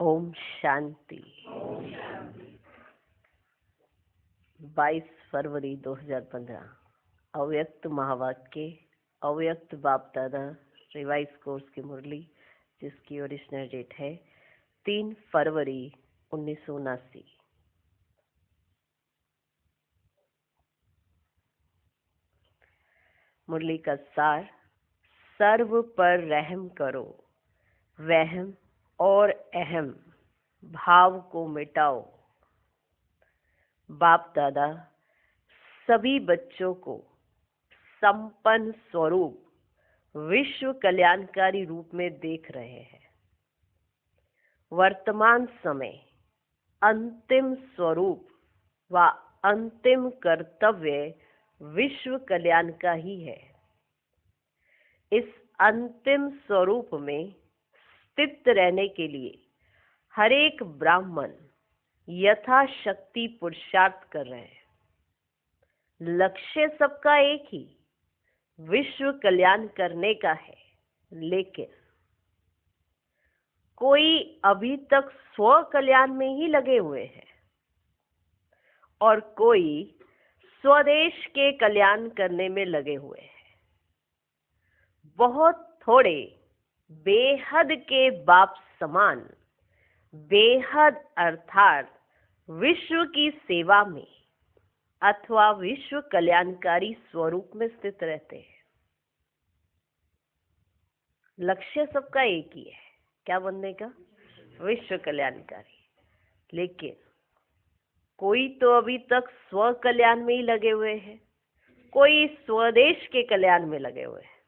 ओम शांति। 22 फरवरी 2015। अव्यक्त महावाक्य, अव्यक्त बाप दादा रिवाइज कोर्स की मुरली, जिसकी ओरिजिनल डेट है 3 फरवरी 1979। मुरली का सार: सर्व पर रहम करो, वहम और अहम भाव को मिटाओ। बाप दादा सभी बच्चों को संपन्न स्वरूप विश्व कल्याणकारी रूप में देख रहे हैं। वर्तमान समय अंतिम स्वरूप व अंतिम कर्तव्य विश्व कल्याण का ही है। इस अंतिम स्वरूप में स्थित रहने के लिए हर एक ब्राह्मण यथाशक्ति पुरुषार्थ कर रहे हैं। लक्ष्य सबका एक ही, विश्व कल्याण करने का है। लेकिन कोई अभी तक स्व कल्याण में ही लगे हुए हैं और कोई स्वदेश के कल्याण करने में लगे हुए हैं। बहुत थोड़े बेहद के बाप समान बेहद अर्थात विश्व की सेवा में अथवा विश्व कल्याणकारी स्वरूप में स्थित रहते हैं। लक्ष्य सबका एक ही है, क्या बनने का? विश्व कल्याणकारी। लेकिन कोई तो अभी तक स्व कल्याण में ही लगे हुए हैं, कोई स्वदेश के कल्याण में लगे हुए हैं।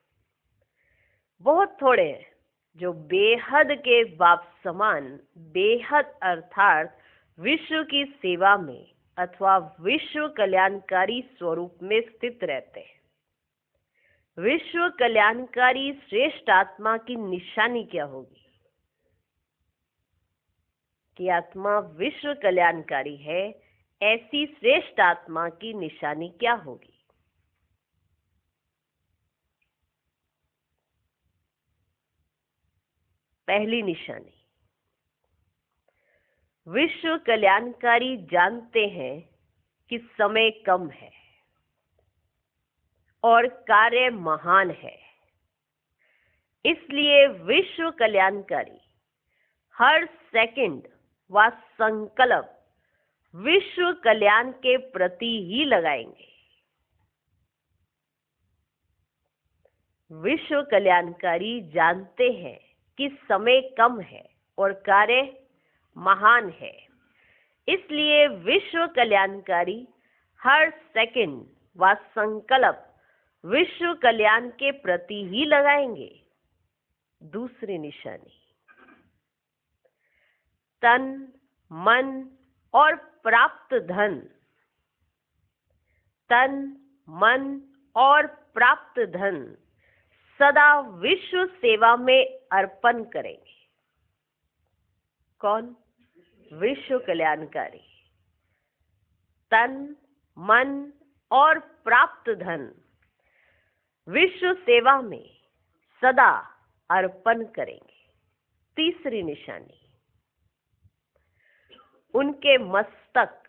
बहुत थोड़े हैं जो बेहद के बाप समान बेहद अर्थात विश्व की सेवा में अथवा विश्व कल्याणकारी स्वरूप में स्थित रहते हैं। विश्व कल्याणकारी श्रेष्ठ आत्मा की निशानी क्या होगी? कि आत्मा विश्व कल्याणकारी है, ऐसी श्रेष्ठ आत्मा की निशानी क्या होगी? पहली निशानी, विश्व कल्याणकारी जानते हैं कि समय कम है और कार्य महान है। इसलिए विश्व कल्याणकारी हर सेकंड व संकल्प विश्व कल्याण के प्रति ही लगाएंगे। विश्व कल्याणकारी जानते हैं कि समय कम है और कार्य महान है। इसलिए विश्व कल्याणकारी हर सेकंड व संकल्प विश्व कल्याण के प्रति ही लगाएंगे। दूसरी निशानी, तन मन और प्राप्त धन, तन मन और प्राप्त धन सदा विश्व सेवा में अर्पण करेंगे। कौन? विश्व कल्याणकारी। तन मन और प्राप्त धन विश्व सेवा में सदा अर्पण करेंगे। तीसरी निशानी, उनके मस्तक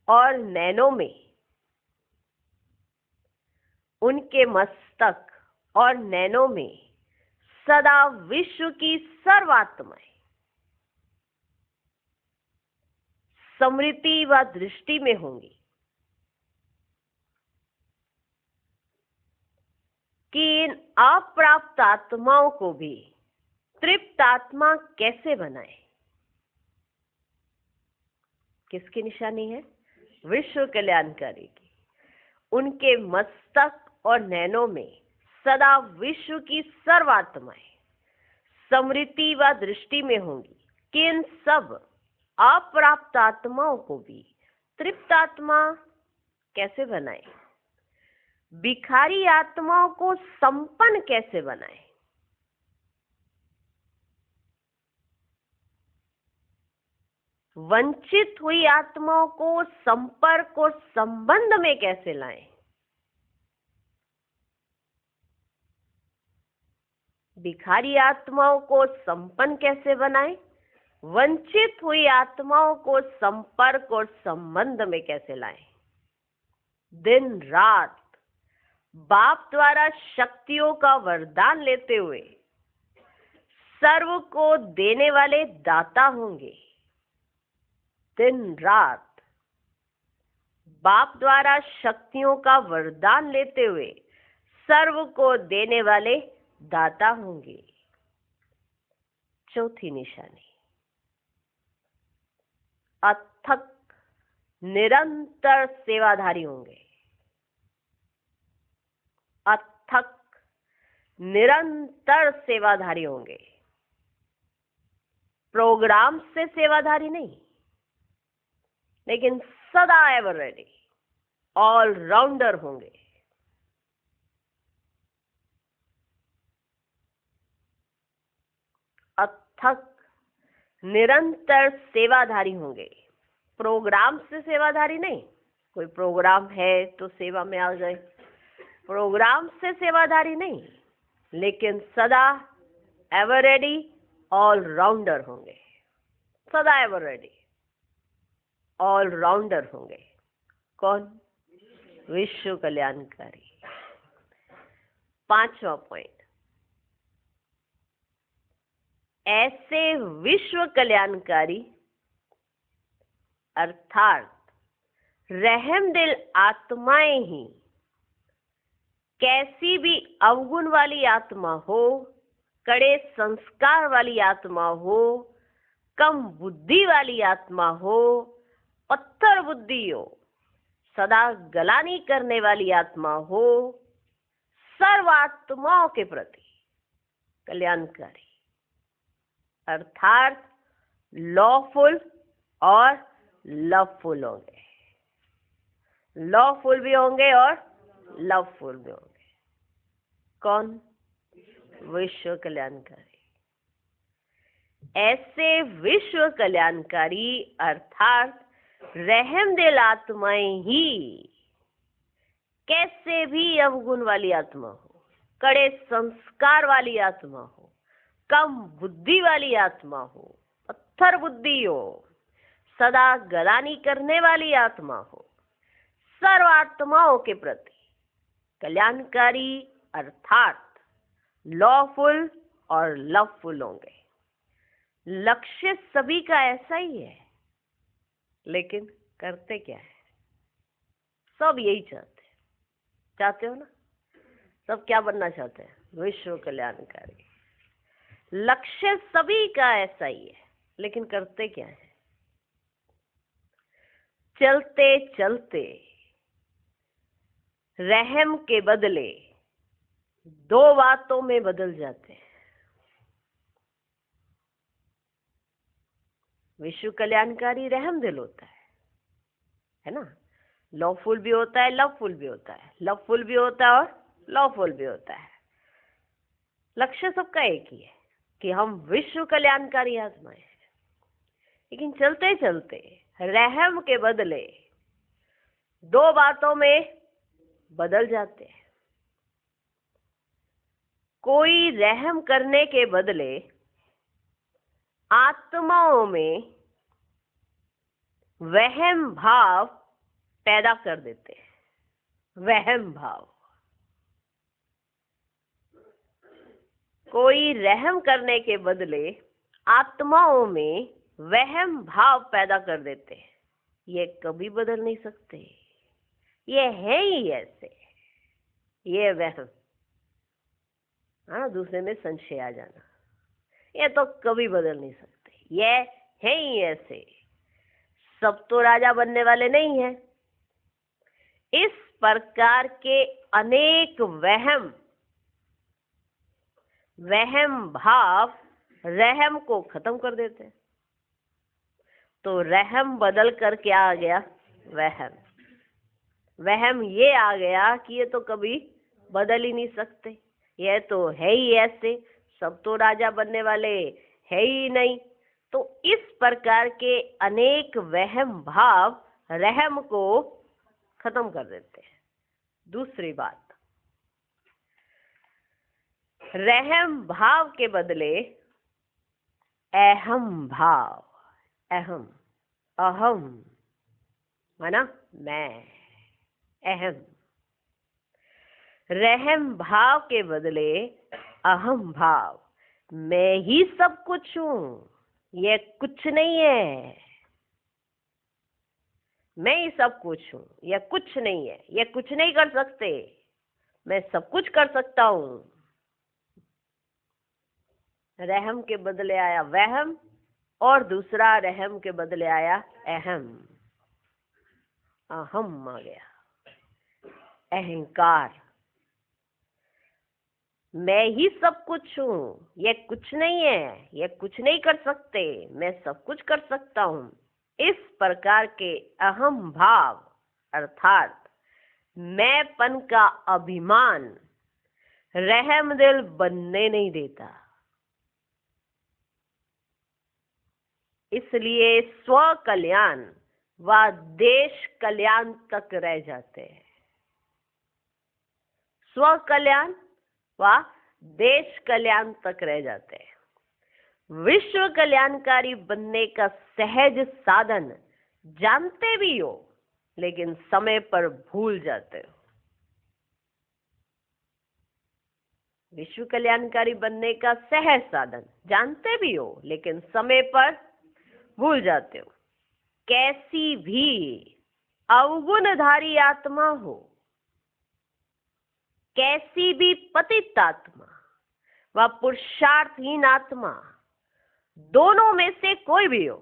और नैनों में, उनके मस्तक और नैनों में सदा विश्व की सर्वात्माएं स्मृति व दृष्टि में होंगी कि इन अप्राप्त आत्माओं को भी तृप्त आत्मा कैसे बनाए। किसकी निशानी है? विश्व कल्याणकारी की। उनके मस्तक और नैनों में सदा विश्व की सर्वात्माएं स्मृति व दृष्टि में होंगी कि इन सब अप्राप्त आत्माओं को भी तृप्त आत्मा कैसे बनाए, भिखारी आत्माओं को संपन्न कैसे बनाए। वंचित हुई आत्माओं को संपर्क और संबंध में कैसे लाएं। भिखारी आत्माओं को संपन्न कैसे बनाएं, वंचित हुई आत्माओं को संपर्क और संबंध में कैसे लाएं। दिन रात बाप द्वारा शक्तियों का वरदान लेते हुए सर्व को देने वाले दाता होंगे। दिन रात बाप द्वारा शक्तियों का वरदान लेते हुए सर्व को देने वाले दाता होंगे। चौथी निशानी, अथक निरंतर सेवाधारी होंगे। अथक निरंतर सेवाधारी होंगे। प्रोग्राम से सेवाधारी नहीं, लेकिन सदा एवर रेडी, ऑलराउंडर होंगे। अथक निरंतर सेवाधारी होंगे। प्रोग्राम से सेवाधारी नहीं, कोई प्रोग्राम है तो सेवा में आ गए, प्रोग्राम से सेवाधारी नहीं, लेकिन सदा एवर रेडी, ऑलराउंडर होंगे। सदा एवर रेडी, ऑलराउंडर होंगे। कौन? विश्व कल्याणकारी। पांचवा पॉइंट, ऐसे विश्व कल्याणकारी अर्थात रहमदिल आत्माएं ही कैसी भी अवगुण वाली आत्मा हो, कड़े संस्कार वाली आत्मा हो, कम बुद्धि वाली आत्मा हो, पत्थर बुद्धि हो, सदा गलानी करने वाली आत्मा हो, सर्व आत्माओं के प्रति कल्याणकारी अर्थात लॉफुल और लवफुल होंगे। लॉफुल भी होंगे और लवफुल भी होंगे। कौन? विश्व कल्याणकारी। ऐसे विश्व कल्याणकारी अर्थात रहमदिल आत्माएं ही कैसे भी अवगुण वाली आत्मा हो, कड़े संस्कार वाली आत्मा हो, कम बुद्धि वाली आत्मा हो, पत्थर बुद्धि हो, सदा गलानी करने वाली आत्मा हो, सर्व आत्माओं के प्रति कल्याणकारी अर्थात लॉफुल और लवफुल होंगे। लक्ष्य सभी का ऐसा ही है, लेकिन करते क्या है? सब यही चाहते हो ना? सब क्या बनना चाहते हैं? विश्व कल्याणकारी। लक्ष्य सभी का ऐसा ही है, लेकिन करते क्या है? चलते चलते रहम के बदले दो बातों में बदल जाते हैं। विश्व कल्याणकारी रहमदिल होता है ना? लॉफुल भी होता है, लवफुल भी होता है, लवफुल भी होता है और लॉफुल भी होता है। लक्ष्य सबका एक ही है कि हम विश्व कल्याणकारी आत्माएं हैं, लेकिन चलते चलते रहम के बदले दो बातों में बदल जाते हैं। कोई रहम करने के बदले आत्माओं में वहम भाव पैदा कर देते हैं। वहम भाव। कोई रहम करने के बदले आत्माओं में वहम भाव पैदा कर देते हैं। ये कभी बदल नहीं सकते, ये है ही ऐसे। ये वहम, हाँ, दूसरे में संशय आ जाना, ये तो कभी बदल नहीं सकते, ये है ही ऐसे। सब तो राजा बनने वाले नहीं हैं। इस प्रकार के अनेक वहम भाव रहम को खत्म कर देते हैं। तो रहम बदल कर क्या आ गया? वहम। वहम ये आ गया कि ये तो कभी बदल ही नहीं सकते, ये तो है ही ऐसे, सब तो राजा बनने वाले है ही नहीं। तो इस प्रकार के अनेक वहम भाव रहम को खत्म कर देते हैं। दूसरी बात, रहम भाव के बदले अहम भाव, अहम, अहम माना मैं, अहम। रहम भाव के बदले अहम भाव, मैं ही सब कुछ हूं, ये कुछ नहीं है। मैं ही सब कुछ हूं, यह कुछ नहीं है, यह कुछ नहीं कर सकते, मैं सब कुछ कर सकता हूं। रहम के बदले आया वहम, और दूसरा रहम के बदले आया अहम, अहम आ गया, अहंकार। मैं ही सब कुछ हूं, यह कुछ नहीं है, यह कुछ नहीं कर सकते, मैं सब कुछ कर सकता हूं। इस प्रकार के अहम भाव अर्थात मैंपन का अभिमान रहम दिल बनने नहीं देता। इसलिए स्व कल्याण व देश कल्याण तक रह जाते हैं। स्व कल्याण व देश कल्याण तक रह जाते हैं। विश्व कल्याणकारी बनने का सहज साधन जानते भी हो, लेकिन समय पर भूल जाते हो। विश्व कल्याणकारी बनने का सहज साधन जानते भी हो, लेकिन समय पर भूल जाते हो। कैसी भी अवगुणधारी आत्मा हो, कैसी भी पतित आत्मा व पुरुषार्थहीन आत्मा, दोनों में से कोई भी हो,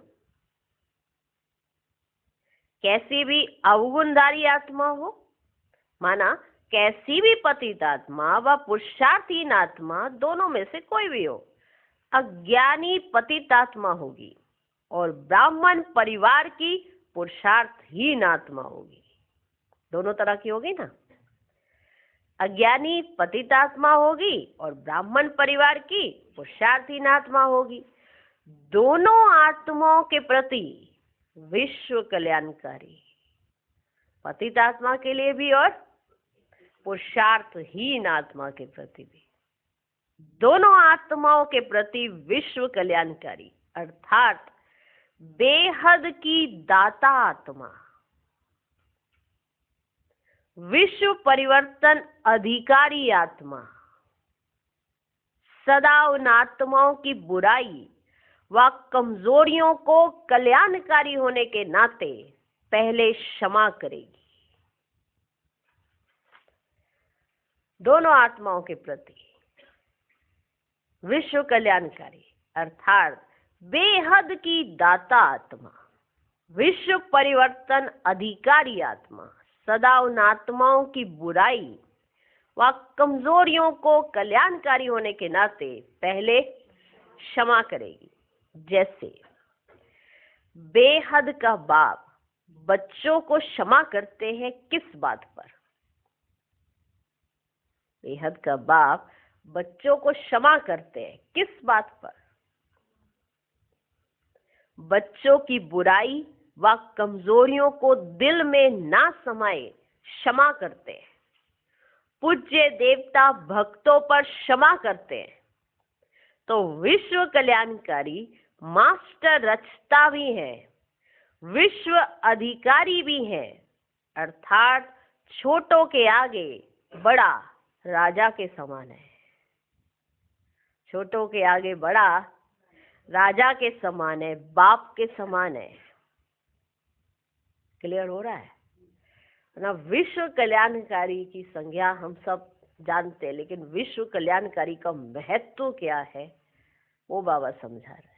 कैसी भी अवगुणधारी आत्मा हो माना कैसी भी पतित आत्मा व पुरुषार्थहीन आत्मा, दोनों में से कोई भी हो, अज्ञानी पतित आत्मा होगी और ब्राह्मण परिवार की पुरुषार्थहीन आत्मा होगी। दोनों तरह की होगी ना, अज्ञानी पतित आत्मा होगी और ब्राह्मण परिवार की पुरुषार्थहीन आत्मा होगी। दोनों आत्माओं के प्रति विश्व कल्याणकारी, पतित आत्मा के लिए भी और पुरुषार्थहीन आत्मा के प्रति भी, दोनों आत्माओं के प्रति विश्व कल्याणकारी अर्थात बेहद की दाता आत्मा, विश्व परिवर्तन अधिकारी आत्मा, सदा उन आत्माओं की बुराई व कमजोरियों को कल्याणकारी होने के नाते पहले क्षमा करेगी। दोनों आत्माओं के प्रति विश्व कल्याणकारी अर्थात बेहद की दाता आत्मा, विश्व परिवर्तन अधिकारी आत्मा, सदा उन आत्माओं की बुराई व कमजोरियों को कल्याणकारी होने के नाते पहले क्षमा करेगी। जैसे बेहद का बाप बच्चों को क्षमा करते हैं किस बात पर? बेहद का बाप बच्चों को क्षमा करते हैं किस बात पर? बच्चों की बुराई व कमजोरियों को दिल में ना समाए क्षमा करते हैं। पूज्य देवता भक्तों पर क्षमा करते हैं। तो विश्व कल्याणकारी मास्टर रचता भी है, विश्व अधिकारी भी है, अर्थात छोटों के आगे बड़ा राजा के समान है। छोटों के आगे बड़ा राजा के समान है, बाप के समान है। क्लियर हो रहा है ना? विश्व कल्याणकारी की संज्ञा हम सब जानते हैं, लेकिन विश्व कल्याणकारी का महत्व क्या है वो बाबा समझा रहे हैं।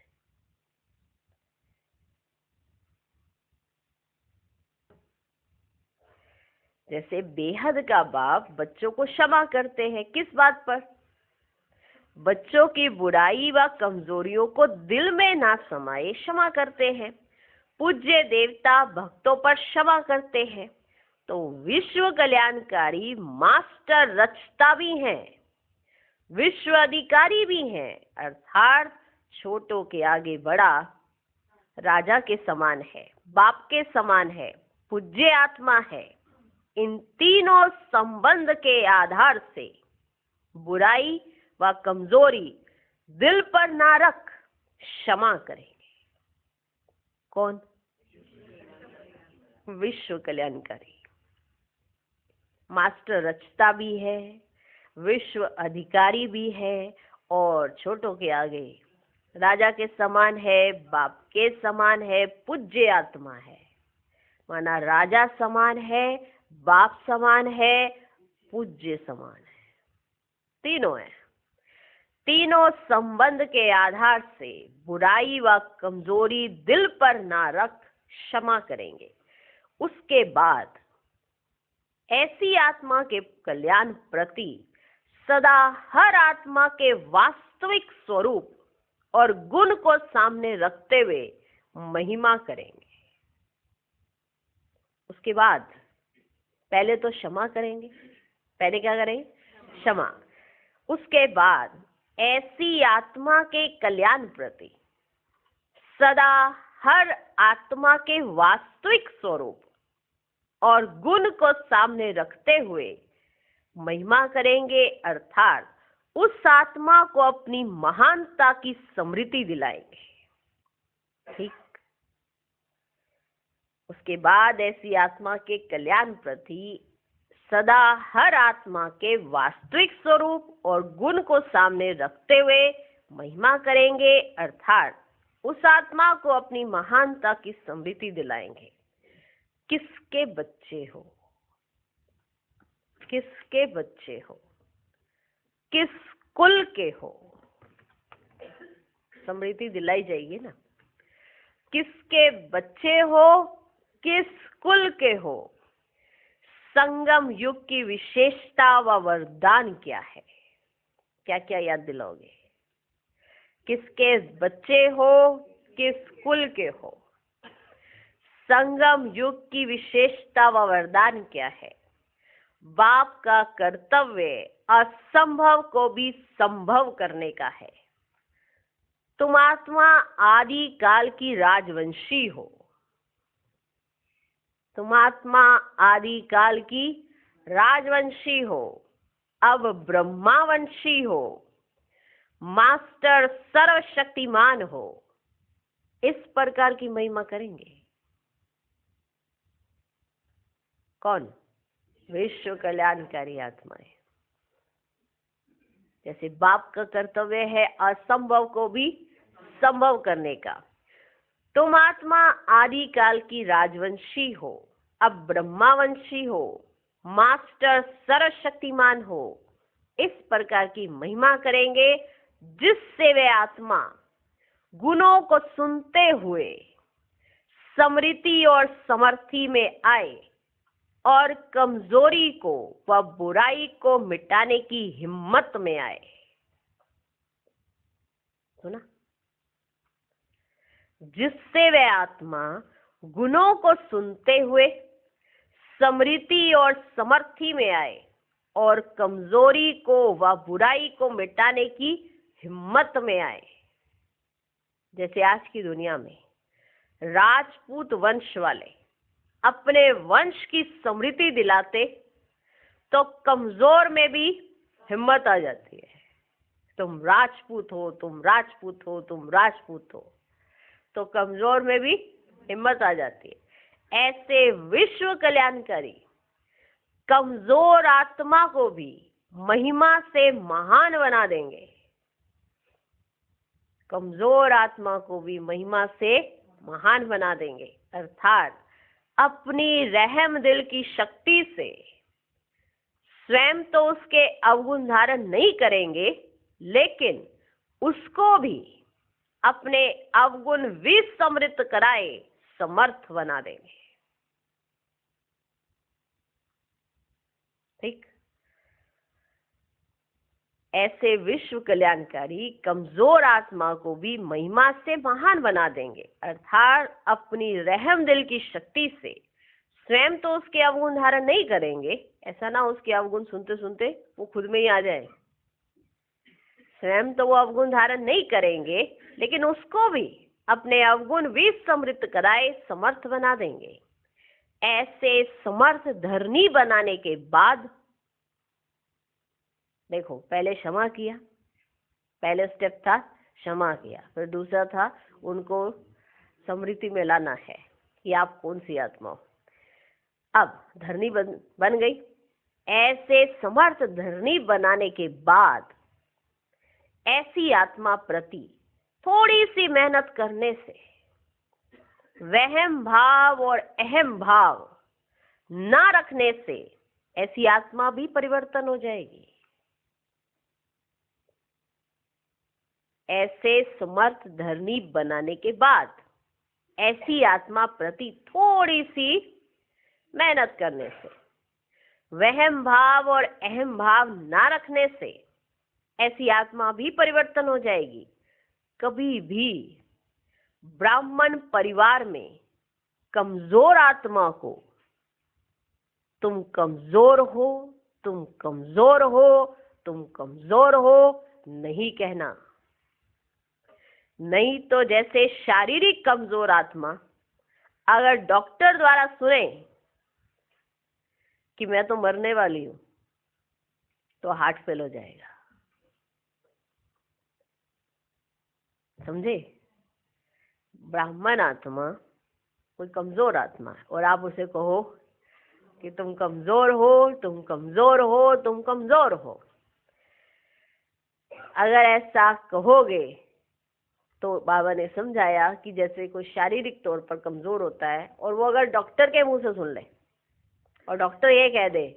जैसे बेहद का बाप बच्चों को क्षमा करते हैं किस बात पर? बच्चों की बुराई व कमजोरियों को दिल में ना समाए क्षमा करते हैं। पूज्य देवता भक्तों पर क्षमा करते हैं। तो विश्व कल्याणकारी मास्टर रचता भी हैं, विश्व अधिकारी भी हैं, अर्थात छोटों के आगे बड़ा राजा के समान है, बाप के समान है, पूज्य आत्मा है। इन तीनों संबंध के आधार से बुराई व कमजोरी दिल पर ना रख क्षमा करेंगे। कौन? विश्व कल्याणकारी। मास्टर रचता भी है, विश्व अधिकारी भी है, और छोटों के आगे राजा के समान है, बाप के समान है, पूज्य आत्मा है। माना राजा समान है, बाप समान है, पूज्य समान है, तीनों है। तीनों संबंध के आधार से बुराई व कमजोरी दिल पर ना रख क्षमा करेंगे। उसके बाद ऐसी आत्मा के कल्याण प्रति सदा हर आत्मा के वास्तविक स्वरूप और गुण को सामने रखते हुए महिमा करेंगे। उसके बाद पहले तो क्षमा करेंगे। पहले क्या करेंगे? क्षमा। उसके बाद ऐसी आत्मा के कल्याण प्रति सदा हर आत्मा के वास्तविक स्वरूप और गुण को सामने रखते हुए महिमा करेंगे, अर्थात उस आत्मा को अपनी महानता की स्मृति दिलाएंगे। ठीक। उसके बाद ऐसी आत्मा के कल्याण प्रति सदा हर आत्मा के वास्तविक स्वरूप और गुण को सामने रखते हुए महिमा करेंगे, अर्थात उस आत्मा को अपनी महानता की स्मृति दिलाएंगे। किसके बच्चे हो? किसके बच्चे हो? किस कुल के हो? स्मृति दिलाई जाएगी ना। किसके बच्चे हो? किस कुल के हो? संगम युग की विशेषता व वरदान क्या है? क्या क्या याद दिलाओगे? किसके बच्चे हो? किस कुल के हो? संगम युग की विशेषता व वरदान क्या है? बाप का कर्तव्य असंभव को भी संभव करने का है। तुम आत्मा आदि काल की राजवंशी हो। तुम आत्मा आदि काल की राजवंशी हो, अब ब्रह्मावंशी हो, मास्टर सर्वशक्तिमान हो। इस प्रकार की महिमा करेंगे। कौन? विश्व कल्याणकारी आत्माएं। जैसे बाप का कर्तव्य है असंभव को भी संभव करने का। तुम आत्मा आदि काल की राजवंशी हो, अब ब्रह्मावंशी हो, मास्टर सर्वशक्तिमान हो। इस प्रकार की महिमा करेंगे जिससे वे आत्मा गुणों को सुनते हुए स्मृति और समर्थि में आए और कमजोरी को व बुराई को मिटाने की हिम्मत में आए। सुना? जिससे वे आत्मा गुणों को सुनते हुए स्मृति और समर्थि में आए और कमजोरी को व बुराई को मिटाने की हिम्मत में आए। जैसे आज की दुनिया में राजपूत वंश वाले अपने वंश की स्मृति दिलाते तो कमजोर में भी हिम्मत आ जाती है। तुम राजपूत हो, तुम राजपूत हो, तुम राजपूत हो, तो कमजोर में भी हिम्मत आ जाती है। ऐसे विश्व कल्याणकारी कमजोर आत्मा को भी महिमा से महान बना देंगे। कमजोर आत्मा को भी महिमा से महान बना देंगे, अर्थात अपनी रहम दिल की शक्ति से स्वयं तो उसके अवगुण धारण नहीं करेंगे, लेकिन उसको भी अपने अवगुण विस्मृत कराए समर्थ बना देंगे। ठीक। ऐसे विश्व कल्याणकारी कमजोर आत्मा को भी महिमा से महान बना देंगे, अर्थात अपनी रहम दिल की शक्ति से स्वयं तो उसके अवगुण धारण नहीं करेंगे। ऐसा ना उसके अवगुण सुनते सुनते वो खुद में ही आ जाए। स्वयं तो वो अवगुण धारण नहीं करेंगे, लेकिन उसको भी अपने अवगुण विस्मृत कराए समर्थ बना देंगे। ऐसे समर्थ धरनी बनाने के बाद देखो, पहले क्षमा किया, पहले स्टेप था क्षमा किया। फिर दूसरा था उनको स्मृति में लाना है कि आप कौन सी आत्मा हो। अब धरनी बन गई। ऐसे समर्थ धरनी बनाने के बाद ऐसी आत्मा प्रति थोड़ी सी मेहनत करने से वहम भाव और अहम भाव ना रखने से ऐसी आत्मा भी परिवर्तन हो जाएगी। ऐसे समर्थ धरनी बनाने के बाद ऐसी आत्मा प्रति थोड़ी सी मेहनत करने से वहम भाव और अहम भाव ना रखने से ऐसी आत्मा भी परिवर्तन हो जाएगी। कभी भी ब्राह्मण परिवार में कमजोर आत्मा को तुम कमजोर हो, तुम कमजोर हो, तुम कमजोर हो नहीं कहना। नहीं तो जैसे शारीरिक कमजोर आत्मा अगर डॉक्टर द्वारा सुने कि मैं तो मरने वाली हूं तो हार्ट फेल हो जाएगा। समझे? ब्राह्मण आत्मा कोई कमजोर आत्मा है और आप उसे कहो कि तुम कमजोर हो, तुम कमजोर हो, तुम कमजोर हो। अगर ऐसा कहोगे तो बाबा ने समझाया कि जैसे कोई शारीरिक तौर पर कमजोर होता है और वो अगर डॉक्टर के मुंह से सुन ले और डॉक्टर ये कह दे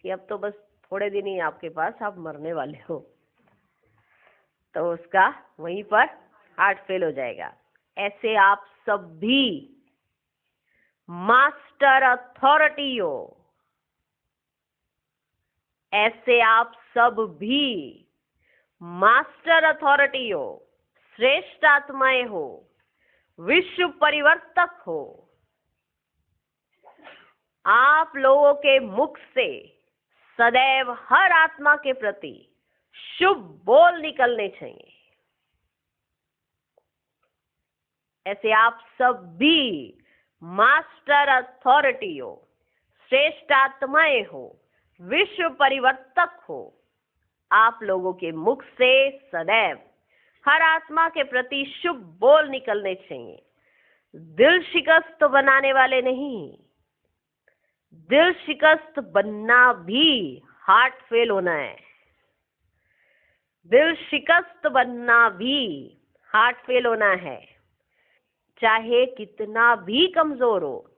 कि अब तो बस थोड़े दिन ही आपके पास, आप मरने वाले हो, तो उसका वहीं पर हार्ट फेल हो जाएगा। ऐसे आप सब भी मास्टर अथॉरिटी हो, ऐसे आप सब भी मास्टर अथॉरिटी हो, श्रेष्ठ आत्माएं हो, विश्व परिवर्तक हो। आप लोगों के मुख से सदैव हर आत्मा के प्रति शुभ बोल निकलने चाहिए। ऐसे आप सब भी मास्टर अथॉरिटी हो, श्रेष्ठ आत्माएं हो, विश्व परिवर्तक हो। आप लोगों के मुख से सदैव हर आत्मा के प्रति शुभ बोल निकलने चाहिए। दिल शिकस्त बनाने वाले नहीं। दिल शिकस्त बनना भी हार्ट फेल होना है। दिल शिकस्त बनना भी हार्ट फेल होना है। चाहे कितना भी कमजोर हो,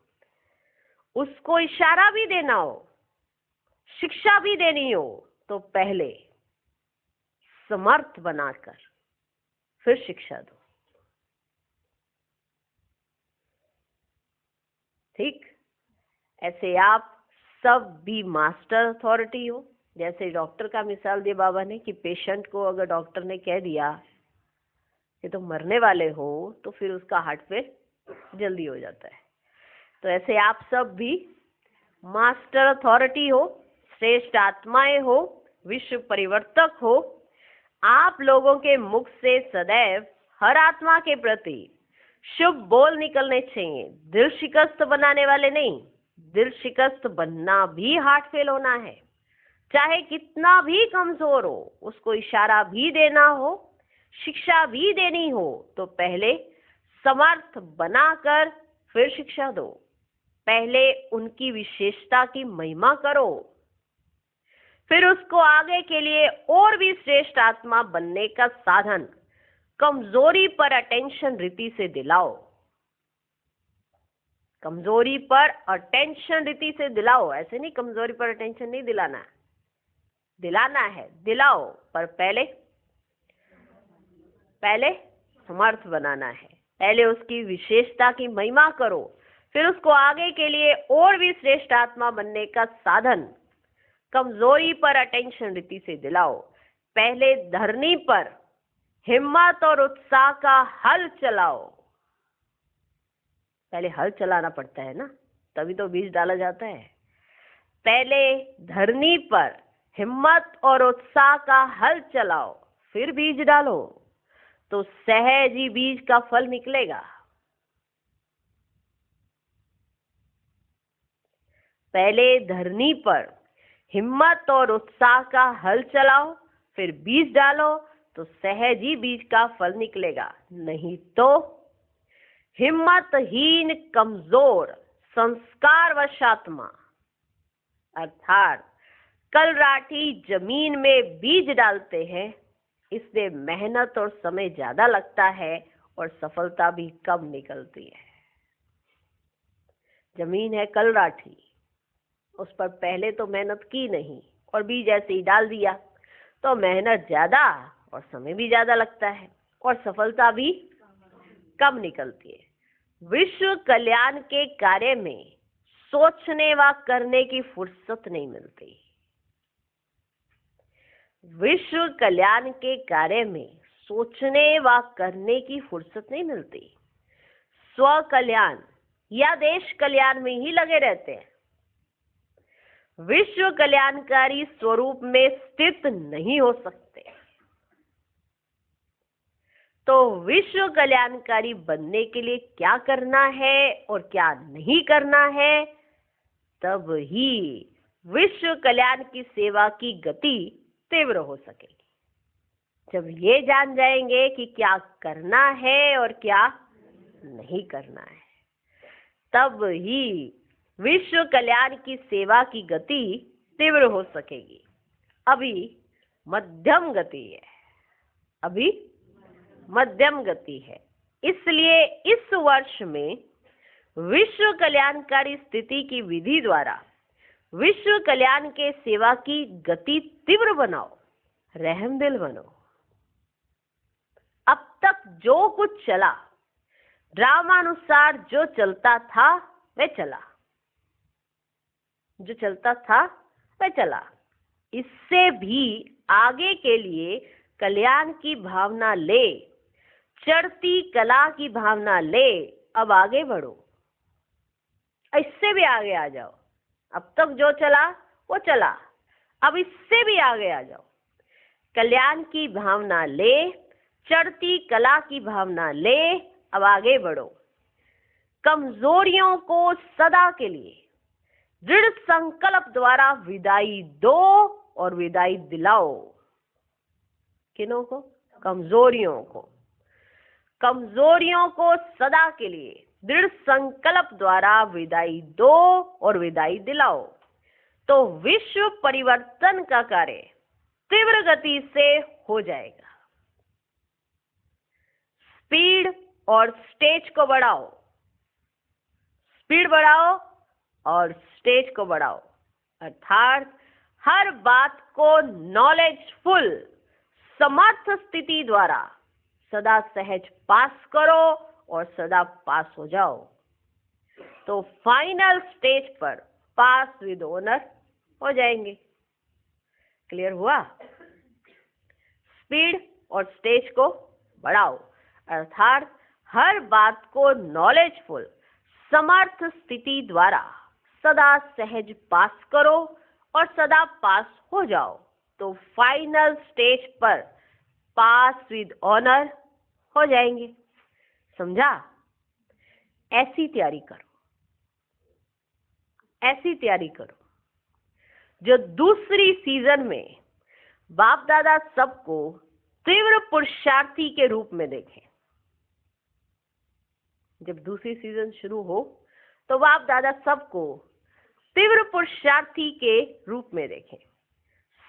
उसको इशारा भी देना हो, शिक्षा भी देनी हो, तो पहले समर्थ बनाकर फिर शिक्षा दो। ठीक? ऐसे आप सब भी मास्टर अथॉरिटी हो। जैसे डॉक्टर का मिसाल दिया बाबा ने कि पेशेंट को अगर डॉक्टर ने कह दिया कि तुम मरने वाले हो तो फिर उसका हार्ट फेल जल्दी हो जाता है। तो ऐसे आप सब भी मास्टर अथॉरिटी हो, श्रेष्ठ आत्माएं हो, विश्व परिवर्तक हो। आप लोगों के मुख से सदैव हर आत्मा के प्रति शुभ बोल निकलने चाहिए। दिल शिकस्त बनाने वाले नहीं। दिल शिकस्त बनना भी हार्ट फेल होना है। चाहे कितना भी कमजोर हो, उसको इशारा भी देना हो, शिक्षा भी देनी हो, तो पहले समर्थ बनाकर फिर शिक्षा दो। पहले उनकी विशेषता की महिमा करो, फिर उसको आगे के लिए और भी श्रेष्ठ आत्मा बनने का साधन कमजोरी पर अटेंशन रीति से दिलाओ। कमजोरी पर अटेंशन रीति से दिलाओ। ऐसे नहीं कमजोरी पर अटेंशन नहीं दिलाना, दिलाना है, दिलाओ, पर पहले समर्थ बनाना है। पहले उसकी विशेषता की महिमा करो, फिर उसको आगे के लिए और भी श्रेष्ठ आत्मा बनने का साधन कमजोरी पर अटेंशन रीति से दिलाओ। पहले धरनी पर हिम्मत और उत्साह का हल चलाओ। पहले हल चलाना पड़ता है ना, तभी तो बीज डाला जाता है। पहले धरनी पर हिम्मत और उत्साह का हल चलाओ, फिर बीज डालो, तो सहज ही बीज का फल निकलेगा। पहले धरनी पर हिम्मत और उत्साह का हल चलाओ, फिर बीज डालो, तो सहज ही बीज का फल निकलेगा, नहीं तो हिम्मतहीन कमजोर संस्कारवश आत्मा अर्थात कलराठी जमीन में बीज डालते हैं, इसमें मेहनत और समय ज्यादा लगता है और सफलता भी कम निकलती है। जमीन है कलराठी, उस पर पहले तो मेहनत की नहीं और बीज ऐसे ही डाल दिया, तो मेहनत ज्यादा और समय भी ज्यादा लगता है और सफलता भी कम निकलती है। विश्व कल्याण के कार्य में सोचने व करने की फुर्सत नहीं मिलती। विश्व कल्याण के कार्य में सोचने व करने की फुर्सत नहीं मिलती। स्व कल्याण या देश कल्याण में ही लगे रहते हैं। विश्व कल्याणकारी स्वरूप में स्थित नहीं हो सकते। तो विश्व कल्याणकारी बनने के लिए क्या करना है और क्या नहीं करना है, तब ही विश्व कल्याण की सेवा की गति तीव्र हो सकेगी। जब ये जान जाएंगे कि क्या करना है और क्या नहीं करना है, तब ही विश्व कल्याण की सेवा की गति तीव्र हो सकेगी। अभी मध्यम गति है, अभी मध्यम गति है। इसलिए इस वर्ष में विश्व कल्याणकारी स्थिति की विधि द्वारा विश्व कल्याण के सेवा की गति तीव्र बनाओ, रहमदिल बनो। अब तक जो कुछ चला, ड्रामानुसार जो चलता था वह चला, जो चलता था वह चला। इससे भी आगे के लिए कल्याण की भावना ले, चढ़ती कला की भावना ले, अब आगे बढ़ो, इससे भी आगे आ जाओ। अब तक जो चला वो चला, अब इससे भी आगे आ जाओ। कल्याण की भावना ले, चढ़ती कला की भावना ले, अब आगे बढ़ो। कमजोरियों को सदा के लिए दृढ़ संकल्प द्वारा विदाई दो और विदाई दिलाओ। किनों को? कमजोरियों को। कमजोरियों को सदा के लिए दृढ़ संकल्प द्वारा विदाई दो और विदाई दिलाओ, तो विश्व परिवर्तन का कार्य तीव्र गति से हो जाएगा। स्पीड और स्टेज को बढ़ाओ, स्पीड बढ़ाओ और स्टेज को बढ़ाओ, अर्थात हर बात को नॉलेजफुल समर्थ स्थिति द्वारा सदा सहज पास करो और सदा पास हो जाओ, तो फाइनल स्टेज पर पास विद ऑनर हो जाएंगे। क्लियर हुआ? स्पीड और स्टेज को बढ़ाओ, अर्थात हर बात को नॉलेजफुल समर्थ स्थिति द्वारा सदा सहज पास करो और सदा पास हो जाओ, तो फाइनल स्टेज पर पास विद ऑनर हो जाएंगे। समझा? ऐसी तैयारी करो, ऐसी तैयारी करो जो दूसरी सीजन में बाप दादा सबको तीव्र पुरुषार्थी के रूप में देखें। जब दूसरी सीजन शुरू हो तो बाप दादा सबको तीव्र पुरुषार्थी के रूप में देखें।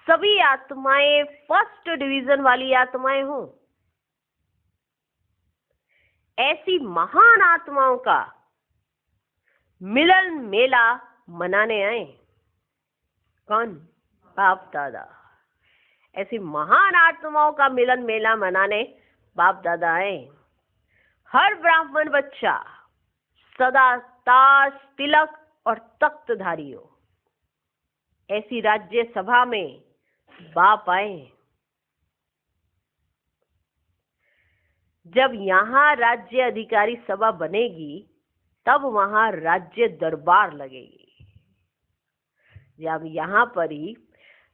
सभी आत्माएं फर्स्ट डिवीजन वाली आत्माएं हों। ऐसी महान आत्माओं का मिलन मेला मनाने आए। कौन? बाप दादा। ऐसी महान आत्माओं का मिलन मेला मनाने बाप दादा आए। हर ब्राह्मण बच्चा सदा ताज तिलक और तख्तधारी हो, ऐसी राज्य सभा में बाप आए। जब यहाँ राज्य अधिकारी सभा बनेगी तब वहां राज्य दरबार लगेगी। जब यहाँ पर ही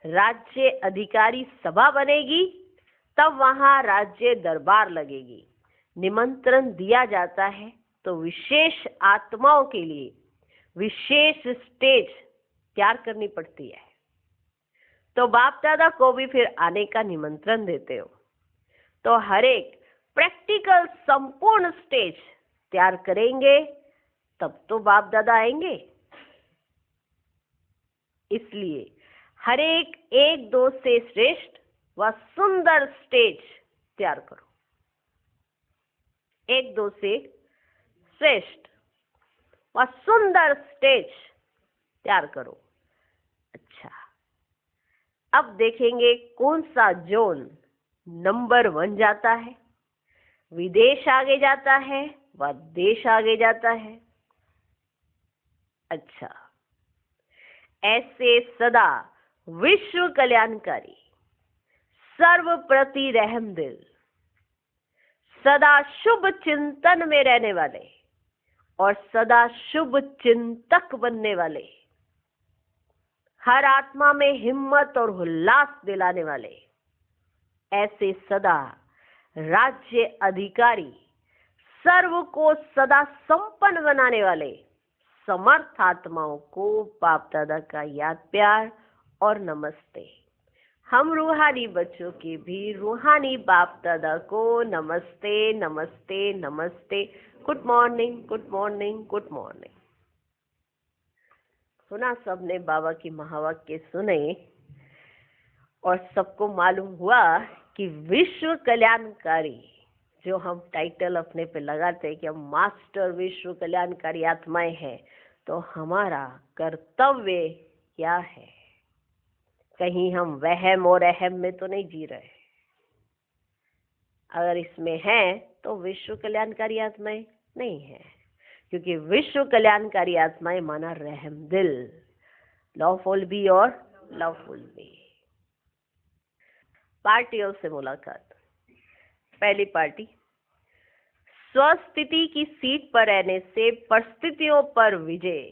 राज्य अधिकारी सभा बनेगी तब वहां राज्य दरबार लगेगी। निमंत्रण दिया जाता है तो विशेष आत्माओं के लिए विशेष स्टेज तैयार करनी पड़ती है। तो बाप दादा को भी फिर आने का निमंत्रण देते हो। तो हर एक प्रैक्टिकल संपूर्ण स्टेज तैयार करेंगे तब तो बाप दादा आएंगे। इसलिए हर एक 1-2 से श्रेष्ठ व सुंदर स्टेज तैयार करो। 1-2 से श्रेष्ठ व सुंदर स्टेज तैयार करो। अच्छा, अब देखेंगे कौन सा जोन नंबर 1 जाता है, विदेश आगे जाता है व देश आगे जाता है। अच्छा, ऐसे सदा विश्व कल्याणकारी, सर्व प्रति रहम दिल, सदा शुभ चिंतन में रहने वाले और सदा शुभ चिंतक बनने वाले, हर आत्मा में हिम्मत और उल्लास दिलाने वाले, ऐसे सदा राज्य अधिकारी, सर्व को सदा संपन्न बनाने वाले समर्थ आत्माओं को बाप दादा का याद प्यार और नमस्ते। हम रूहानी बच्चों के भी रूहानी बाप दादा को नमस्ते नमस्ते नमस्ते। Good morning, good morning, good morning. सुना सबने बाबा की महावाक्य सुने और सबको मालूम हुआ कि विश्व कल्याणकारी जो हम टाइटल अपने पे लगाते हैं कि हम मास्टर विश्व कल्याणकारी आत्माएं हैं, तो हमारा कर्तव्य क्या है? कहीं हम वहम और अहम में तो नहीं जी रहे। अगर इसमें है तो विश्व कल्याणकारी आत्माएं नहीं है, क्योंकि विश्व कल्याणकारी आत्माएं माना रहम दिल, लवफुल बी और लवफुल बी। पार्टियों से मुलाकात। पहली पार्टी, स्वस्थिति की सीट पर रहने से परिस्थितियों पर विजय।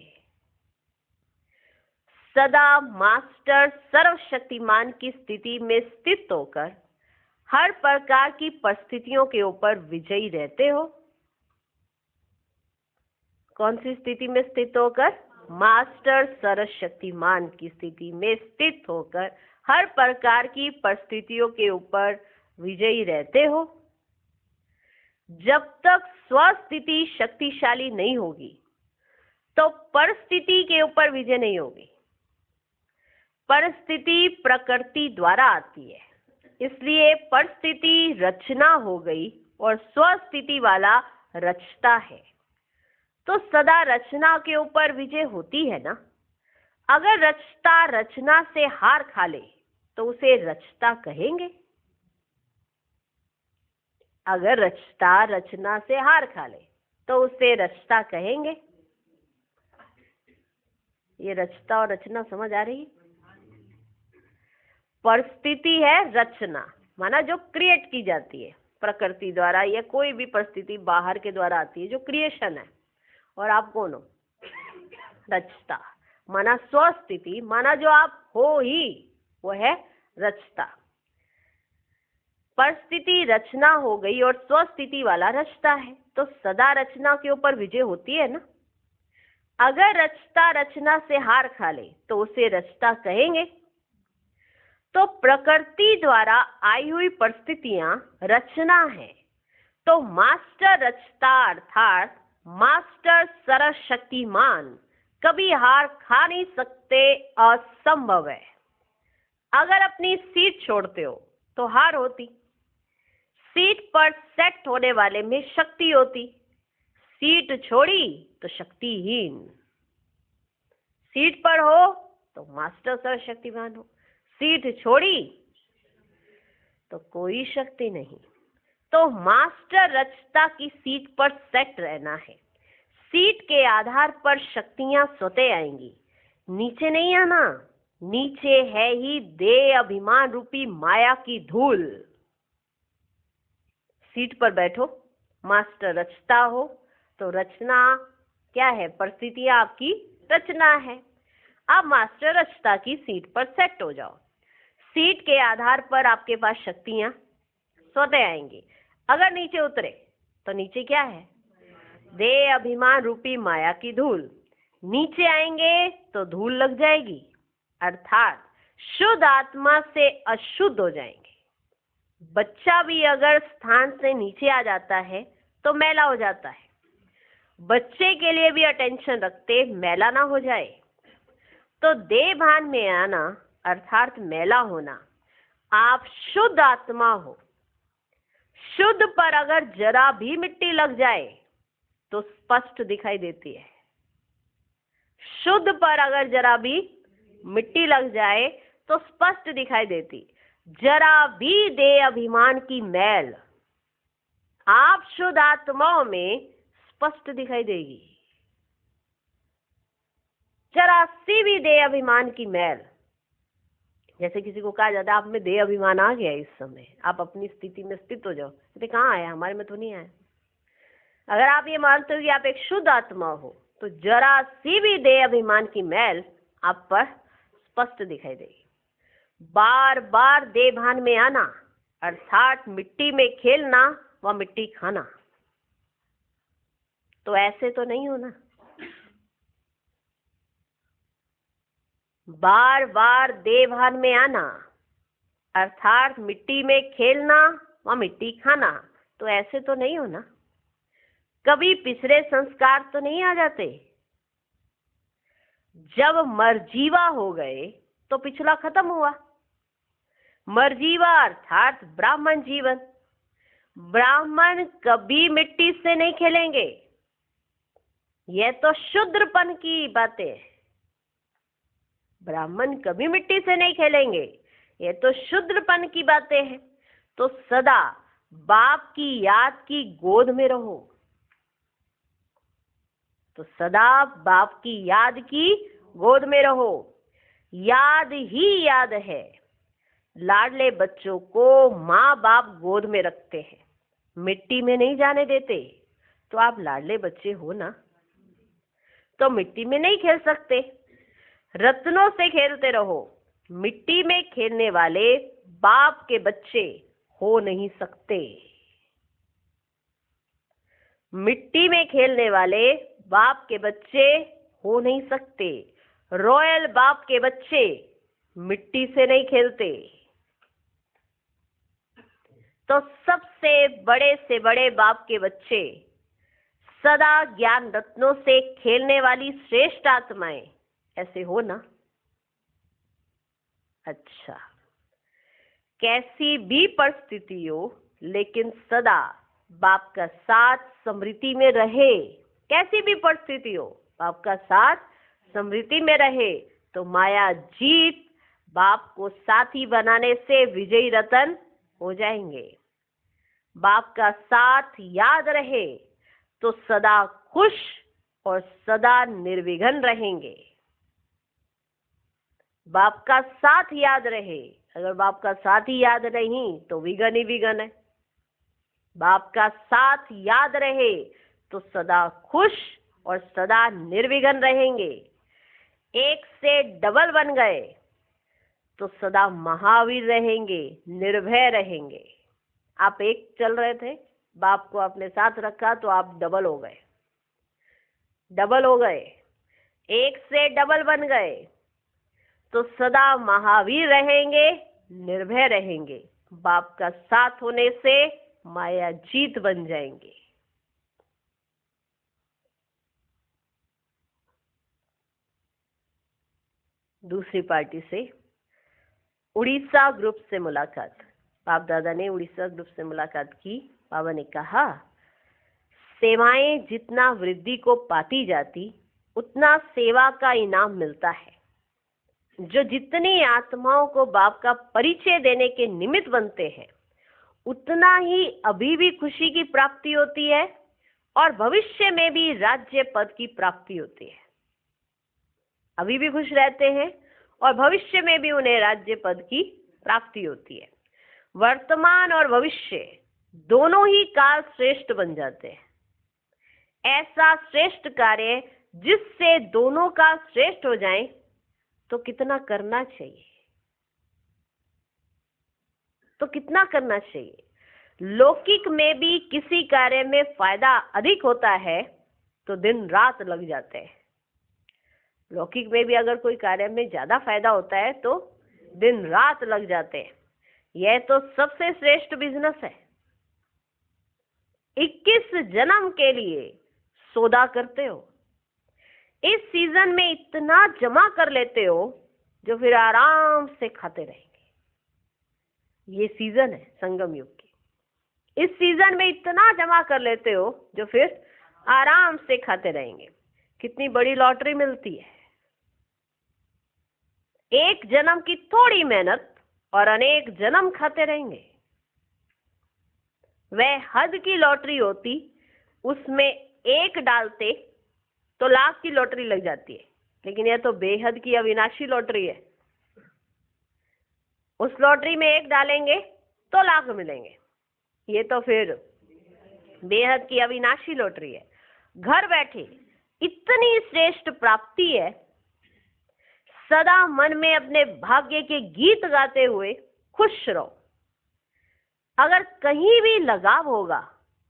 सदा मास्टर सर्वशक्तिमान की स्थिति में स्थित होकर हर प्रकार की परिस्थितियों के ऊपर विजयी रहते हो। कौन सी स्थिति में स्थित होकर? मास्टर सर्वशक्तिमान की स्थिति में स्थित होकर हर प्रकार की परिस्थितियों के ऊपर विजयी रहते हो। जब तक स्वस्थिति शक्तिशाली नहीं होगी तो परिस्थिति के ऊपर विजय नहीं होगी। परिस्थिति प्रकृति द्वारा आती है, इसलिए परिस्थिति रचना हो गई और स्वस्थिति वाला रचता है, तो सदा रचना के ऊपर विजय होती है ना। अगर रचता रचना से हार खा ले तो उसे रचता कहेंगे? अगर रचता रचना से हार खा ले तो उसे रचता कहेंगे? ये रचता और रचना समझ आ रही है? परिस्थिति है रचना, माना जो क्रिएट की जाती है प्रकृति द्वारा, या कोई भी परिस्थिति बाहर के द्वारा आती है जो क्रिएशन है। और आप कौन हो? रचता, माना स्वस्थिति, माना जो आप हो ही वो है रचता। परिस्थिति रचना हो गई और स्वस्थिति वाला रचता है, तो सदा रचना के ऊपर विजय होती है ना। अगर रचता रचना से हार खा ले तो उसे रचता कहेंगे? तो प्रकृति द्वारा आई हुई परिस्थितियां रचना है, तो मास्टर रचता अर्थात मास्टर सर्वशक्तिमान कभी हार खा नहीं सकते, असंभव है। अगर अपनी सीट छोड़ते हो तो हार होती, सीट पर सेट होने वाले में शक्ति होती। सीट छोड़ी तो शक्तिहीन, सीट पर हो तो मास्टर सर्वशक्तिमान हो, सीट छोड़ी तो कोई शक्ति नहीं। तो मास्टर रचता की सीट पर सेट रहना है। सीट के आधार पर शक्तियां स्वतः आएंगी, नीचे नहीं आना। नीचे है ही देह अभिमान रूपी माया की धूल। सीट पर बैठो, मास्टर रचता हो तो रचना क्या है? परिस्थितियां आपकी रचना है। अब मास्टर रचता की सीट पर सेट हो जाओ। सीट के आधार पर आपके पास शक्तियां स्वतः आएंगी। अगर नीचे उतरे तो नीचे क्या है? देह अभिमान रूपी माया की धूल। नीचे आएंगे तो धूल लग जाएगी, अर्थात शुद्ध आत्मा से अशुद्ध हो जाएंगे। बच्चा भी अगर स्थान से नीचे आ जाता है तो मैला हो जाता है। बच्चे के लिए भी अटेंशन रखते मैला ना हो जाए। तो देह भान में आना अर्थात मैला होना। आप शुद्ध आत्मा हो, शुद्ध पर अगर जरा भी मिट्टी लग जाए तो स्पष्ट दिखाई देती है। शुद्ध पर अगर जरा भी मिट्टी लग जाए तो स्पष्ट दिखाई देती। जरा भी देह अभिमान की मैल आप शुद्ध आत्माओं में स्पष्ट दिखाई देगी। जरा सी भी देह अभिमान की मैल, जैसे किसी को कहा जाता है आप में देह अभिमान आ गया इस समय, आप अपनी स्थिति में स्थित हो जाओ, तो कहाँ आया, हमारे में तो नहीं आया। अगर आप ये मानते हो कि आप एक शुद्ध आत्मा हो तो जरा सी भी देह अभिमान की मैल आप पर स्पष्ट दिखाई देगी। बार बार देह भान में आना अर्थात मिट्टी में खेलना व मिट्टी खाना। तो ऐसे तो नहीं होना। बार बार देह भान में आना अर्थात मिट्टी में खेलना व मिट्टी खाना। तो ऐसे तो नहीं होना। कभी पिछले संस्कार तो नहीं आ जाते। जब मरजीवा हो गए तो पिछला खत्म हुआ। मरजीवा अर्थात ब्राह्मण जीवन। ब्राह्मण कभी मिट्टी से नहीं खेलेंगे। यह तो शूद्रपन की बातें है। ब्राह्मण कभी मिट्टी से नहीं खेलेंगे, यह तो शूद्रपन की बातें हैं। तो सदा बाप की याद की गोद में रहो। तो सदा बाप की याद की गोद में रहो। याद ही याद है। लाडले बच्चों को माँ बाप गोद में रखते हैं, मिट्टी में नहीं जाने देते। तो आप लाडले बच्चे हो ना, तो मिट्टी में नहीं खेल सकते। रत्नों से खेलते रहो। मिट्टी में खेलने वाले बाप के बच्चे हो नहीं सकते। मिट्टी में खेलने वाले बाप के बच्चे हो नहीं सकते। रॉयल बाप के बच्चे मिट्टी से नहीं खेलते। तो सबसे बड़े से बड़े बाप के बच्चे सदा ज्ञान रत्नों से खेलने वाली श्रेष्ठ आत्माएं ऐसे हो ना। अच्छा, कैसी भी परिस्थिति हो लेकिन सदा बाप का साथ स्मृति में रहे। कैसी भी परिस्थिति हो बाप का साथ स्मृति में रहे तो माया जीत बाप को साथी बनाने से विजयी रतन हो जाएंगे। बाप का साथ याद रहे तो सदा खुश और सदा निर्विघ्न रहेंगे। बाप का साथ याद रहे। अगर बाप का साथ ही याद नहीं तो विघ्न ही विघ्न है। बाप का साथ याद रहे तो सदा खुश और सदा निर्विघ्न रहेंगे। एक से डबल बन गए तो सदा महावीर रहेंगे, निर्भय रहेंगे। आप एक चल रहे थे, बाप को अपने साथ रखा तो आप डबल हो गए। डबल हो गए, एक से डबल बन गए तो सदा महावीर रहेंगे, निर्भय रहेंगे। बाप का साथ होने से माया जीत बन जाएंगे। दूसरी पार्टी से उड़ीसा ग्रुप से मुलाकात। बाप दादा ने उड़ीसा ग्रुप से मुलाकात की। बाबा ने कहा, सेवाएं जितना वृद्धि को पाती जाती उतना सेवा का इनाम मिलता है। जो जितनी आत्माओं को बाप का परिचय देने के निमित्त बनते हैं उतना ही अभी भी खुशी की प्राप्ति होती है और भविष्य में भी राज्य पद की प्राप्ति होती है। अभी भी खुश रहते हैं और भविष्य में भी उन्हें राज्य पद की प्राप्ति होती है। वर्तमान और भविष्य दोनों ही काल श्रेष्ठ बन जाते हैं। ऐसा श्रेष्ठ कार्य जिससे दोनों काल श्रेष्ठ हो जाएं तो कितना करना चाहिए। तो कितना करना चाहिए। लौकिक में भी किसी कार्य में फायदा अधिक होता है तो दिन रात लग जाते हैं। लौकिक में भी अगर कोई कार्य में ज्यादा फायदा होता है तो दिन रात लग जाते हैं। यह तो सबसे श्रेष्ठ बिजनेस है। 21 जन्म के लिए सौदा करते हो। इस सीजन में इतना जमा कर लेते हो जो फिर आराम से खाते रहेंगे। ये सीजन है संगम युग की। इस सीजन में इतना जमा कर लेते हो जो फिर आराम से खाते रहेंगे। कितनी बड़ी लॉटरी मिलती है। एक जन्म की थोड़ी मेहनत और अनेक जन्म खाते रहेंगे। वह हद की लॉटरी होती, उसमें एक डालते तो लाख की लॉटरी लग जाती है, लेकिन यह तो बेहद की अविनाशी लॉटरी है। उस लॉटरी में एक डालेंगे तो लाख मिलेंगे। ये तो फिर बेहद की अविनाशी लॉटरी है। घर बैठे इतनी श्रेष्ठ प्राप्ति है। सदा मन में अपने भाग्य के गीत गाते हुए खुश रहो। अगर कहीं भी लगाव होगा,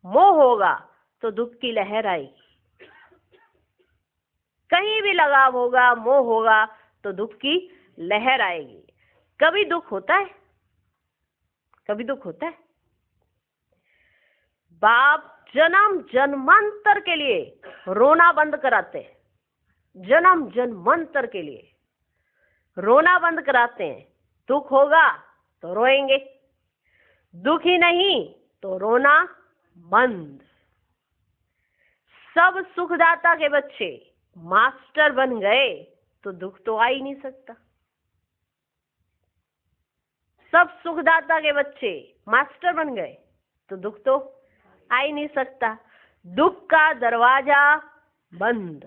मोह होगा, तो दुख की लहर आएगी। कहीं भी लगाव होगा, मोह होगा, तो दुख की लहर आएगी। कभी दुख होता है, कभी दुख होता है। बाप जन्म जन्मांतर के लिए रोना बंद कराते हैं। जन्म जन्मांतर के लिए रोना बंद कराते हैं। दुख होगा तो रोएंगे, दुख ही नहीं तो रोना बंद। सब सुखदाता के बच्चे मास्टर बन गए तो दुख तो आ ही नहीं सकता। सब सुखदाता के बच्चे मास्टर बन गए तो दुख तो आ ही नहीं सकता। दुख का दरवाजा बंद।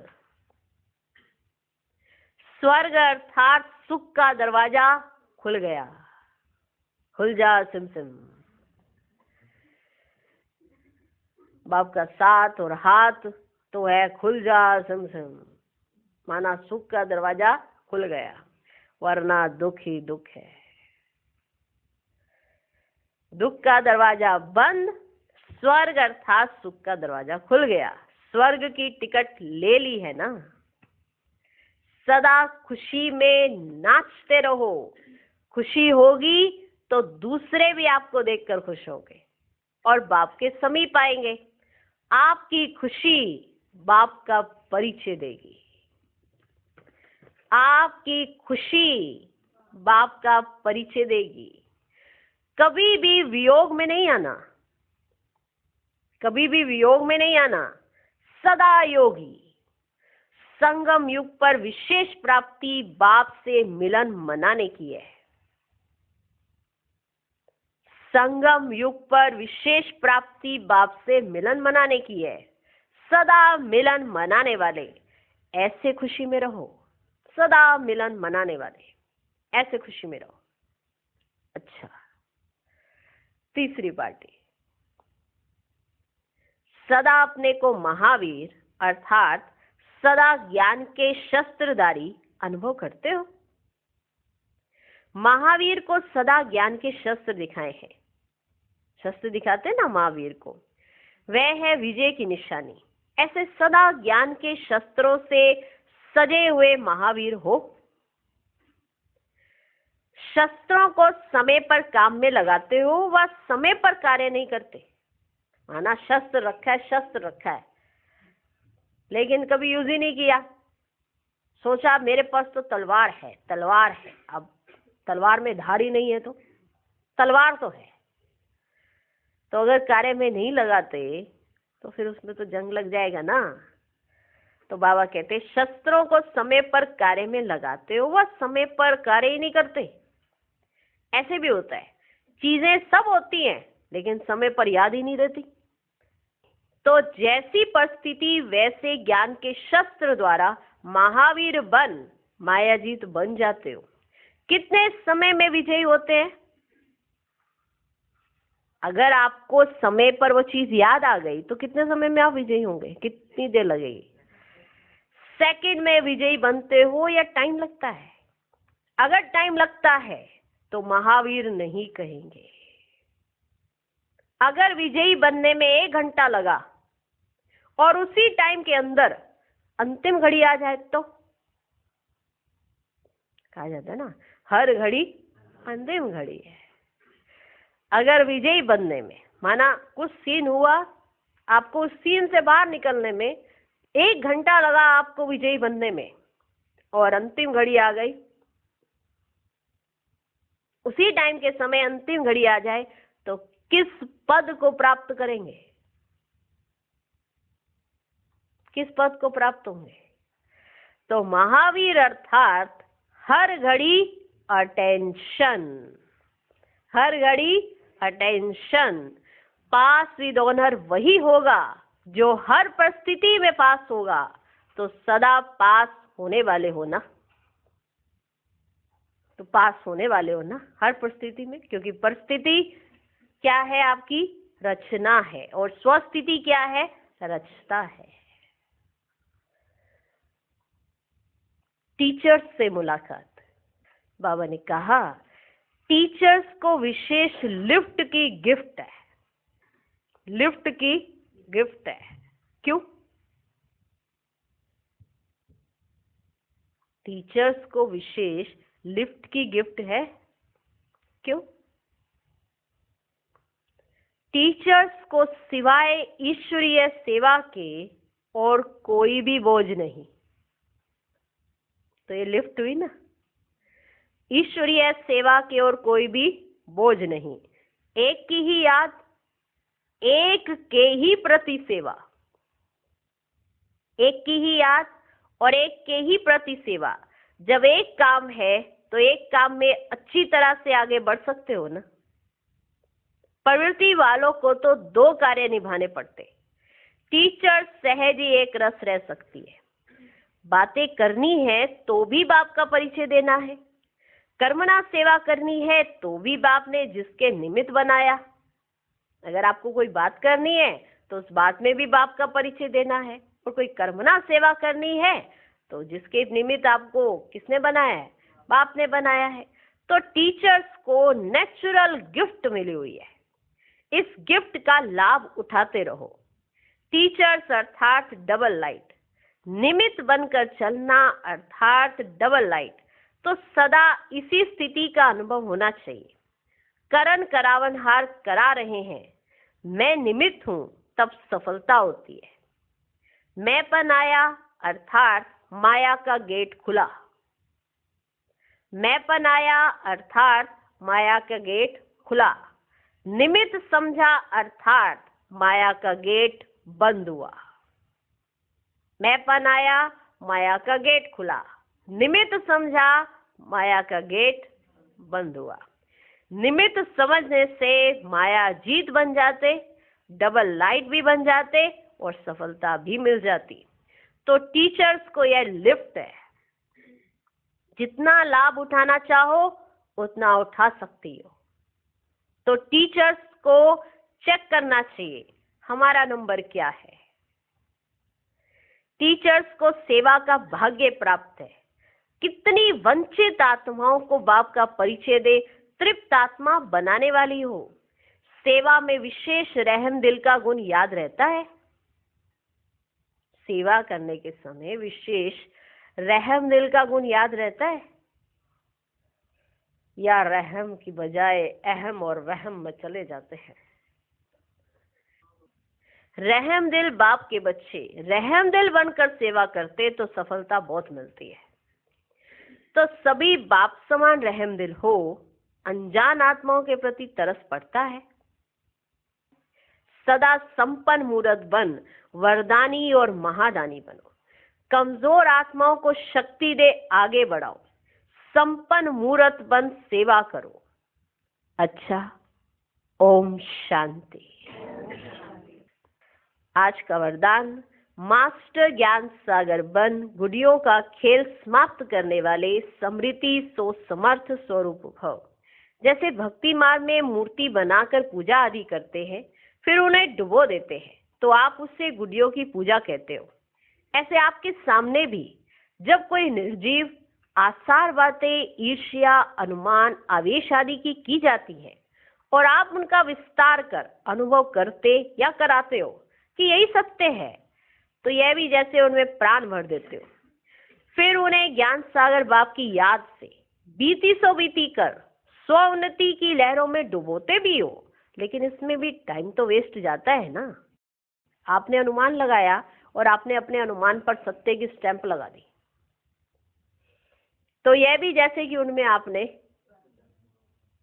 स्वर्ग अर्थात सुख का दरवाजा खुल गया। खुल जा सिम सिम। बाप का साथ और हाथ तो है, खुल जा सिम सिम। माना सुख का दरवाजा खुल गया, वरना दुख ही दुख है। दुख का दरवाजा बंद, स्वर्ग अर्थात सुख का दरवाजा खुल गया। स्वर्ग की टिकट ले ली है ना। सदा खुशी में नाचते रहो। खुशी होगी तो दूसरे भी आपको देखकर खुश होंगे और बाप के समीप आएंगे। आपकी खुशी बाप का परिचय देगी। आपकी खुशी बाप का परिचय देगी। कभी भी वियोग में नहीं आना, कभी भी वियोग में नहीं आना। सदा योगी। संगम युग पर विशेष प्राप्ति बाप से मिलन मनाने की है। संगम युग पर विशेष प्राप्ति बाप से मिलन मनाने की है। सदा मिलन मनाने वाले ऐसे खुशी में रहो। सदा मिलन मनाने वाले ऐसे खुशी में रहो। अच्छा, तीसरी पार्टी। सदा अपने को महावीर अर्थात सदा ज्ञान के शस्त्रधारी अनुभव करते हो। महावीर को सदा ज्ञान के शस्त्र दिखाए हैं। शस्त्र दिखाते ना महावीर को, वह है विजय की निशानी। ऐसे सदा ज्ञान के शस्त्रों से सजे हुए महावीर हो। शस्त्रों को समय पर काम में लगाते हो, वह समय पर कार्य नहीं करते। माना शस्त्र रखा है, शस्त्र रखा है, लेकिन कभी यूज ही नहीं किया। सोचा मेरे पास तो तलवार है, तलवार है, अब तलवार में धार ही नहीं है तो तलवार तो है, तो अगर कार्य में नहीं लगाते तो फिर उसमें तो जंग लग जाएगा ना। तो बाबा कहते शस्त्रों को समय पर कार्य में लगाते हो, वह समय पर कार्य ही नहीं करते। ऐसे भी होता है, चीजें सब होती हैं लेकिन समय पर याद ही नहीं रहती। तो जैसी परिस्थिति वैसे ज्ञान के शस्त्र द्वारा महावीर बन मायाजीत बन जाते हो। कितने समय में विजयी होते हैं? अगर आपको समय पर वो चीज याद आ गई तो कितने समय में आप विजयी होंगे? कितनी देर लगेगी? सेकंड में विजयी बनते हो या टाइम लगता है? अगर टाइम लगता है तो महावीर नहीं कहेंगे। अगर विजयी बनने में 1 घंटा लगा और उसी टाइम के अंदर अंतिम घड़ी आ जाए तो कहा जाता है ना, हर घड़ी अंतिम घड़ी है। अगर विजयी बनने में, माना कुछ सीन हुआ, आपको उस सीन से बाहर निकलने में 1 घंटा लगा आपको विजयी बनने में, और अंतिम घड़ी आ गई, उसी टाइम के समय अंतिम घड़ी आ जाए, तो किस पद को प्राप्त करेंगे? किस पद को प्राप्त होंगे? तो महावीर अर्थात हर घड़ी अटेंशन, हर घड़ी अटेंशन। पास विद ऑनर वही होगा जो हर परिस्थिति में पास होगा। तो सदा पास होने वाले हो ना, तो पास होने वाले हो ना हर परिस्थिति में, क्योंकि परिस्थिति क्या है? आपकी रचना है, और स्वस्थिति क्या है? रचता है। टीचर्स से मुलाकात। बाबा ने कहा टीचर्स को विशेष लिफ्ट की गिफ्ट है, लिफ्ट की गिफ्ट है। क्यों? टीचर्स को विशेष लिफ्ट की गिफ्ट है, क्यों? टीचर्स को सिवाय ईश्वरीय सेवा के और कोई भी बोझ नहीं। तो ये लिफ्ट हुई ना, ईश्वरीय सेवा के और कोई भी बोझ नहीं। एक की ही याद, एक के ही प्रति सेवा, एक की ही याद और एक के ही प्रति सेवा। जब एक काम है तो एक काम में अच्छी तरह से आगे बढ़ सकते हो ना। प्रवृत्ति वालों को तो 2 कार्य निभाने पड़ते। टीचर सहज ही एक रस रह सकती है, बातें करनी है तो भी बाप का परिचय देना है, कर्मणा सेवा करनी है तो भी बाप ने जिसके निमित्त बनाया। अगर आपको कोई बात करनी है तो उस बात में भी बाप का परिचय देना है, और कोई कर्मणा सेवा करनी है तो जिसके निमित्त आपको किसने बनाया है? बाप ने बनाया है। तो टीचर्स को नेचुरल गिफ्ट मिली हुई है, इस गिफ्ट का लाभ उठाते रहो। टीचर्स अर्थात डबल लाइट, निमित्त बनकर चलना अर्थात डबल लाइट। तो सदा इसी स्थिति का अनुभव होना चाहिए। करण करावनहार करा रहे हैं, मैं निमित्त हूं, तब सफलता होती है। मैंपन आया अर्थात माया का गेट खुला, मैंपन आया अर्थात माया का गेट खुला। निमित्त समझा अर्थात माया का गेट बंद हुआ। मैंपन आया, माया का गेट खुला, निमित्त समझा, माया का गेट बंद हुआ। निमित्त समझने से माया जीत बन जाते, डबल लाइट भी बन जाते और सफलता भी मिल जाती। तो टीचर्स को यह लिफ्ट है, जितना लाभ उठाना चाहो उतना उठा सकती हो। तो टीचर्स को चेक करना चाहिए हमारा नंबर क्या है। टीचर्स को सेवा का भाग्य प्राप्त है। कितनी वंचित आत्माओं को बाप का परिचय दे तृप्त आत्मा बनाने वाली हो। सेवा में विशेष रहम दिल का गुण याद रहता है। सेवा करने के समय विशेष रहम दिल का गुण याद रहता है, या रहम की बजाय अहम और वहम में चले जाते हैं। रहम दिल बाप के बच्चे रहम दिल बनकर सेवा करते तो सफलता बहुत मिलती है। तो सभी बाप समान रहम दिल हो, अनजान आत्माओं के प्रति तरस पड़ता है। सदा संपन्न मूर्त बन, वरदानी और महादानी बनो। कमजोर आत्माओं को शक्ति दे आगे बढ़ाओ। संपन्न मूर्त बन सेवा करो। अच्छा, ओम शांति। आज का वरदान, मास्टर ज्ञान सागर बन गुडियों का खेल समाप्त करने वाले समृद्धि सो समर्थ स्वरूप भव। जैसे भक्ति मार्ग में मूर्ति बनाकर पूजा आदि करते हैं, फिर उन्हें डुबो देते हैं, तो आप उससे गुडियों की पूजा कहते हो। ऐसे आपके सामने भी जब कोई निर्जीव आसार बातें ईर्ष्या अनुमान आवेश आदि की जाती है और आप उनका विस्तार कर अनुभव करते या कराते हो कि यही सत्य है, तो यह भी जैसे उनमें प्राण भर देते हो। फिर उन्हें ज्ञान सागर बाप की याद से बीती सो बीती कर स्व उन्नति की लहरों में डुबोते भी हो, लेकिन इसमें भी टाइम तो वेस्ट जाता है ना। आपने अनुमान लगाया और आपने अपने अनुमान पर सत्य की स्टैंप लगा दी, तो यह भी जैसे कि उनमें आपने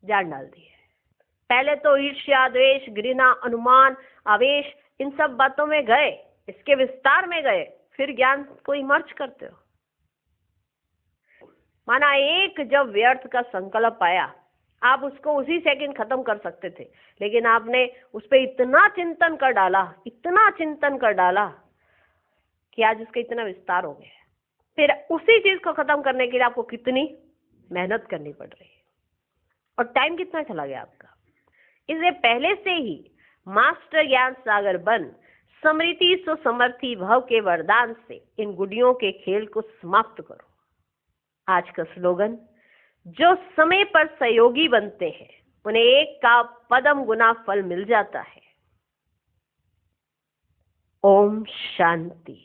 जान डाल दी है। पहले तो ईर्ष्या, द्वेष, घृणा, अनुमान, आवेश, इन सब बातों में गए, इसके विस्तार में गए, फिर ज्ञान को इमर्ज करते हो। माना एक जब व्यर्थ का संकल्प आया, आप उसको उसी सेकंड खत्म कर सकते थे, लेकिन आपने उस पर इतना चिंतन कर डाला, इतना चिंतन कर डाला कि आज उसका इतना विस्तार हो गया। फिर उसी चीज को खत्म करने के लिए आपको कितनी मेहनत करनी पड़ रही है और टाइम कितना चला गया आपका। इसलिए पहले से ही मास्टर ज्ञान सागर बन समृद्धि सुसमर्थी भव के वरदान से इन गुडियों के खेल को समाप्त करो। आज का स्लोगन, जो समय पर सहयोगी बनते हैं उन्हें एक का पदम गुना फल मिल जाता है। ओम शांति।